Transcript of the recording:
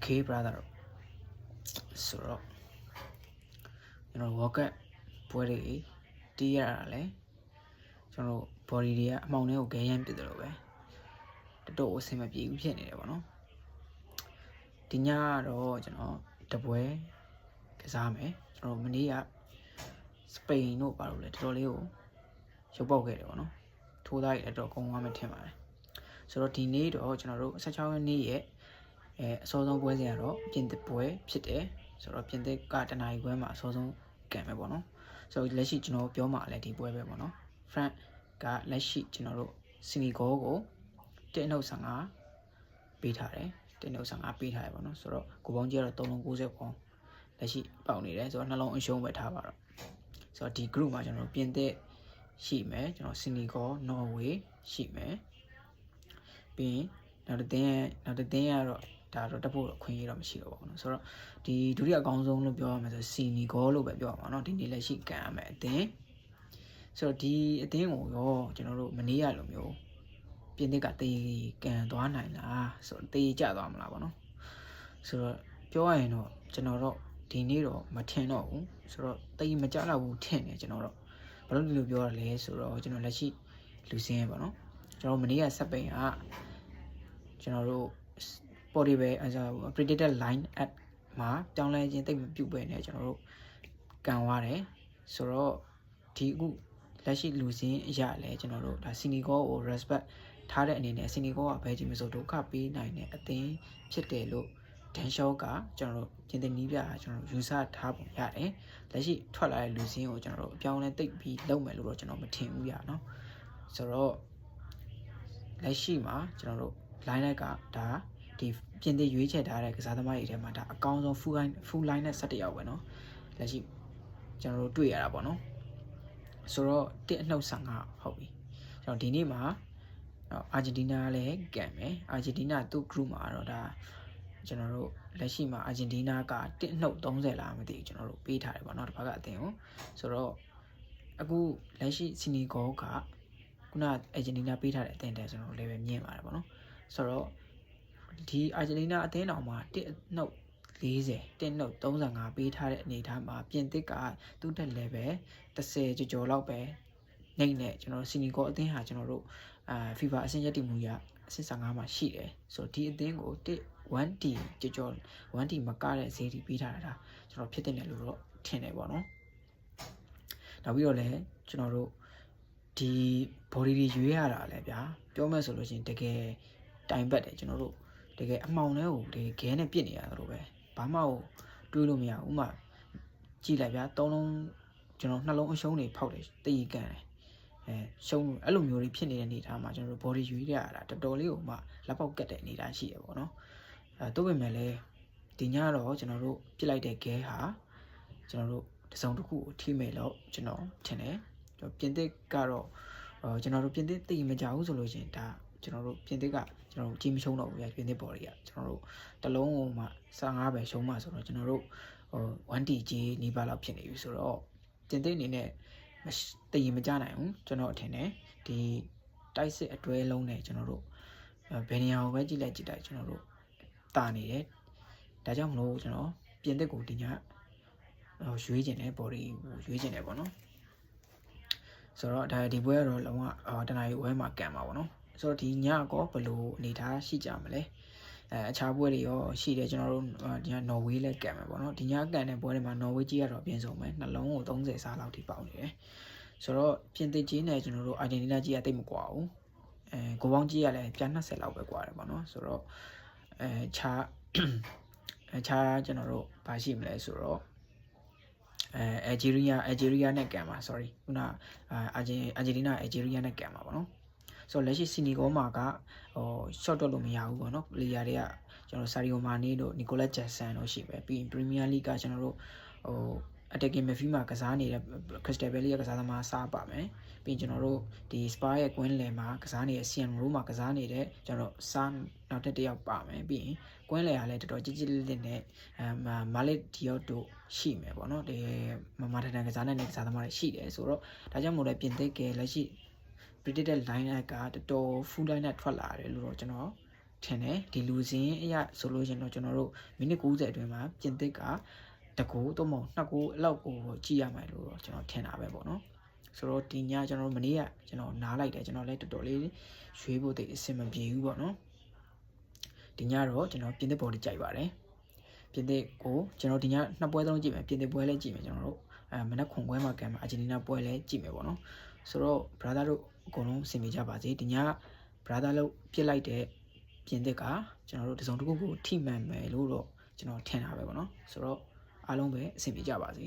Okay brother ဆိုတော့ကျွန်တော် workout ပွဲတွေတီးရတာလဲကျွန်တော် body တွေကအမှောင်ထဲကိုခဲရမ်းပစ်တယ်လို့ပဲတော်တော်အဆင်မပြေဘူးဖြစ်နေတယ်ပေါ့နော်ဒီညကတော့ကျွန်တော်တပွဲကစားမယ်ကျွန်တော်မနေ့ကစပိန်တို့ပါလို့လဲတော်တော်လေးကိုရုပ်ပေါက်ခဲ့တယ်ပေါ့နော်ထိုးသားရတော့ကုန်းသွားမှထင်ပါတယ်ဆိုတော့ဒီနေ့တော့ကျွန်တော်တို့16ရက်နေ့ရဲ့အစောဆုံးပွဲစဉ်ကတော့ပြင်သစ်ပွဲဖြစ်တယ်ဆိုတော့ပြင်သစ်ကတနင်္လာရီပွဲမှာအစောဆုံးကန်မယ်ပေါ့နော်ဆိုတော့လက်ရှိကျွန်တော်ပြောမှလည်းဒီပွဲပဲပေါ့နော် France ကလက်ရှိကျွန်တော်တို့စီနီဂေါကို1.55ပေးထားတယ်1.55ပေးထားရပေါ့နော်ဆိုတော့ကိုပေါင်းကြီးကတော့390ပေါင်းလက်ရှိပေါက်နေတယ်ဆိုတော့နှလုံးအရှုံးပဲထားပါတော့ဆိုတော့ဒီ group မှာကျွန်တော်ပြင်သစ်ရှိမယ်ကျွန်တော်စီနီဂေါနော်ဝေးရှိမယ်ပြီးရင်နောက်တစ်သင်းကတော့ဒါတော့တက်ဖို့အခွင့်အရေးတော့မရှိတော့ပါဘူးเนาะဆိုတော့ဒီဒုတိယအကောင်းဆုံးလို့ပြောရမယ်ဆိုစီနီဂေါလို့ပဲပြောရမှာเนาะဒီနေ့လက်ရှိကန်ရမယ်အသင်းဆိုတော့ဒီအသင်းကိုရောကျွန်တော်တို့မနေ့ကလိုမျိုးပြင်သစ်ကတေးကန်သွားနိုင်လားဆိုတော့တေးကျသွားမလားပေါ့เนาะဆိုတော့ပြောရရင်တော့ကျွန်တော်တော့ဒီနေ့တော့မထင်တော့ဘူးဆိုတော့တေးမကြတော့ဘူးထင်တယ်ကျွန်တော်တော့ဘာလို့ဒီလိုပြောရလဲဆိုတော့ကျွန်တော်လက်ရှိလူစင်းရပါเนาะကျွန်တော်မနေ့ကစက်ပိန်ကကျွန်တော်တို့ပေါ်ဒီပဲအဲဆို predicted line at မှာတောင်းလဲခြင်းတိတ်မပြုတ်ပဲねကျွန်တော်တို့ကန်သွားတယ်ဆိုတော့ဒီအခုလက်ရှိလူစင်းအရာလဲကျွန်တော်တို့ဒါစီနီဂေါကို respect ထားတဲ့အနေနဲ့စီနီဂေါကဘယ်ချိန်မဆိုဒုက္ခပေးနိုင်တဲ့အသင်းဖြစ်တယ်လို့ဒန်ရှော့ကကျွန်တော်တို့ပြင်သစ်နီးပြကျွန်တော်ယူဆထားပုံရတယ်လက်ရှိထွက်လာတဲ့လူစင်းကိုကျွန်တော်တို့အပြောင်းလဲတိတ်ပြီးလုပ်မယ်လို့တော့ကျွန်တော်မထင်ဘူးရเนาะဆိုတော့လက်ရှိမှာကျွန်တော်တို့ line ကဒါဒီပြင်သစ်ရွေးချယ်ထားတဲ့ကစားသမားတွေထဲမှာဒါအကောင်းဆုံး full line နဲ့17ယောက်ပဲเนาะလက်ရှိကျွန်တော်တို့တွေ့ရတာပေါ့နော်ဆိုတော့1.55ဟုတ်ပြီကျွန်တော်ဒီနေ့မှာအာဂျင်တီးနားလည်းကန်မယ်အာဂျင်တီးနားသူ့ group မှာတော့ဒါကျွန်တော်တို့လက်ရှိမှာအာဂျင်တီးနားက1.30လားမသိဘူးကျွန်တော်တို့ပေးထားတယ်ပေါ့နော်တစ်ဖက်ကအသင်းကိုဆိုတော့အခုလက်ရှိစီနီဂေါကခုနအာဂျင်တီးနားပေးထားတဲ့အသင်းတဲ့ကျွန်တော်တို့လည်းပဲမြင်ပါတယ်ပေါ့နော်ဆိုတော့ဒီအာဂျင်တီးနားအသင်းတော်မှာ1.35ပေးထားတဲ့အနေအထားမှာပြင်သစ်ကသူ့တက် level 30ကျော်လောက်ပဲနိုင်နေကျွန်တော်စီနီဂေါအသင်းဟာကျွန်တော်တို့FIFA အဆင့်ရတည်မှုရအဆင့်15မှာရှိတယ်ဆိုတော့ဒီအသင်းကို1D ကျော် 1D မကတဲ့ဈေးတီပေးထားတာကျွန်တော်ဖြစ်တဲ့နယ်လို့တော့ထင်တယ်ပေါ့နော်နောက်ပြီးတော့လည်းကျွန်တော်တို့ဒီ body တွေရွေးရတာလဲဗျာပြောမယ်ဆိုလို့ရှိရင်တကယ်တိုင်ပတ်တယ်ကျွန်တော်တို့တကယ်အမှောင်ထဲကိုတကယ်ခဲနဲ့ပြစ်နေရတယ်လို့ပဲဘာမှတွေးလို့မရဘူးဥမာကြည့်လိုက်ဗျာသုံးလုံးကျွန်တော်နှလုံးအရှုံးတွေဖောက်တယ်တည်ကန်တယ်ရှုံးအဲ့လိုမျိုးတွေဖြစ်နေတဲ့အနေထားမှာကျွန်တော်တို့ body ရွေးရတာတော်တော်လေးကိုမှလက်ပေါက်ကတ်တဲ့အနေထားရှိရပေါ့နော်တိုးပေမဲ့လည်းဒီညတော့ကျွန်တော်တို့ပြစ်လိုက်တဲ့ခဲဟာကျွန်တော်တို့တစုံတစ်ခုကိုထိမယ်လို့ကျွန်တော်ထင်တယ်ပြင်သစ်ကတော့ကျွန်တော်တို့ပြင်သစ်တည်မကြဘူးဆိုလို့ရှင်ဒါကျွန်တော်တို့ပြင်သစ်ကကျွန်တော်တို့ကြီးမရှုံးတော့ဘူးပြင်သစ်ဘော်တွေကကျွန်တော်တို့တလုံးကိုမှ15ပဲရှုံးမှဆိုတော့ကျွန်တော်တို့1DG နီးပါးလောက်ဖြစ်နေပြီဆိုတော့ပြင်သစ်အနေနဲ့တည်မကြနိုင်ဘူးကျွန်တော်ထင်တယ်ဒီတိုက်စစ်အတွဲလုံးနဲ့ကျွန်တော်တို့ဘယ်နေရာကိုပဲကြည့်လိုက်ကျွန်တော်တို့တာနေတယ်ဒါကြောင့်မလို့ကျွန်တော်ပြင်သစ်ကိုဒီညရွေးကျင်တယ်ဘော်ဒီရွေးကျင်တယ်ပေါ့နော်ဆိုတော့ဒါဒီပွဲကတော့လုံးဝတနင်္လာရီဝဲမှာကန်ပါပေါ့နော်ဆိုတော့ဒီညကောဘယ်လိုအနေထားရှိကြမလဲအခြားပွဲတွေရောရှိတယ်ကျွန်တော်တို့ဒီညနော်ဝေးလည်းကန်မယ်ပေါ့နော်ဒီညကန်တဲ့ပွဲတွေမှာနော်ဝေးကြီးကတော့အပြင်းဆုံးပဲနှလုံးကို30စားလောက်ထိပေါက်နေတယ်ဆိုတော့ပြင်သစ်ကြီးနဲ့ကျွန်တော်တို့အာဂျင်တီးနားကြီးကတိတ်မကွာဘူးကိုပေါင်းကြီးကလည်းပြန်20လောက်ပဲကွာတယ်ပေါ့နော်ဆိုတော့ခြားကျွန်တော်တို့ဘာရှိမလဲဆိုတော့အယ်ဂျီရီးယားနဲ့ကန်ပါ sorry ခုနအာဂျင်တီးနားအယ်ဂျီရီးယားနဲ့ကန်ပါပေါ့နော်ဆိုတော့လက်ရှိစီနီဂေါမှာကshort တော့လို့မရဘူးပေါ့နော် player တွေကကျွန်တော်ဆာရီယိုမာနီတို့နီကိုလက်ဂျက်ဆန်တို့ရှိပဲပြီးရင် Premier League ကကျွန်တော်တို့attacking midfield မှာကစားနေတဲ့ Crystal Palace ရဲ့ကစားသမားစားပါမယ်ပြီးရင်ကျွန်တော်တို့ဒီ Spurs ရဲ့ ကွင်းလယ်မှာကစားနေတဲ့ CM Rowe မှာကစားနေတဲ့ကျွန်တော်စားနောက်တစ်ယောက်ပါမယ်ပြီးရင်ကွင်းလယ်ကလည်းတော်တော်ကြီးလေးနဲ့မာလစ်ဒီယော့တို့ရှိမယ်ပေါ့နော်ဒီမထန်ကစားနေတဲ့ကစားသမားတွေရှိတယ်ဆိုတော့ဒါကြောင့်မို့လဲပြင်သစ်ကလက်ရှိ predicted line ကတော်တော် full line နဲ့ထွက်လာတယ်လို့တော့ကျွန်တော် ထင်တယ်ဒီလူစင်းအရာဆိုလို့ရှင်တော့ကျွန်တော်တို့မိနစ်90အတွင်းမှာပြင်သစ်ကတကူတော့မဟုတ်2ကူအလောက်ကိုကြည့်ရမယ်လို့တော့ကျွန်တော်ထင်တာပဲပေါ့နော်ဆိုတော့ဒီညကျွန်တော်မနေ့ကကျွန်တော်နားလိုက်တယ်ကျွန်တော်လည်းတော်တော်လေးရွှေဖို့တိတ်အဆင်မပြေဘူးပေါ့နော်ဒီညတော့ကျွန်တော်ပြင်သစ်ပေါ်လေးကြိုက်ပါတယ်ပြင်သစ်ကိုကျွန်တော်ဒီည2ပွဲသုံးကြည့်မယ်ပြင်သစ်ပွဲလည်းကြည့်မယ်ကျွန်တော်တို့မနက်ခွန်ပွဲမှာကံမှာအာဂျင်တီးနားပွဲလည်းကြည့်မယ်ပေါ့နော်ဆိုတော့ brother တို့အကုန်လုံးဆင်ပြေကြပါစေဒီည brother လို့ပြစ်လိုက်တဲ့ပြင်သစ်ကကျွန်တော်တို့တစုံတစ်ခုကိုထိမှန်မယ်လို့တော့ကျွန်တော်ထင်တာပဲပေါ့နော်ဆိုတော့အားလုံးပဲအဆင်ပြေကြပါစေ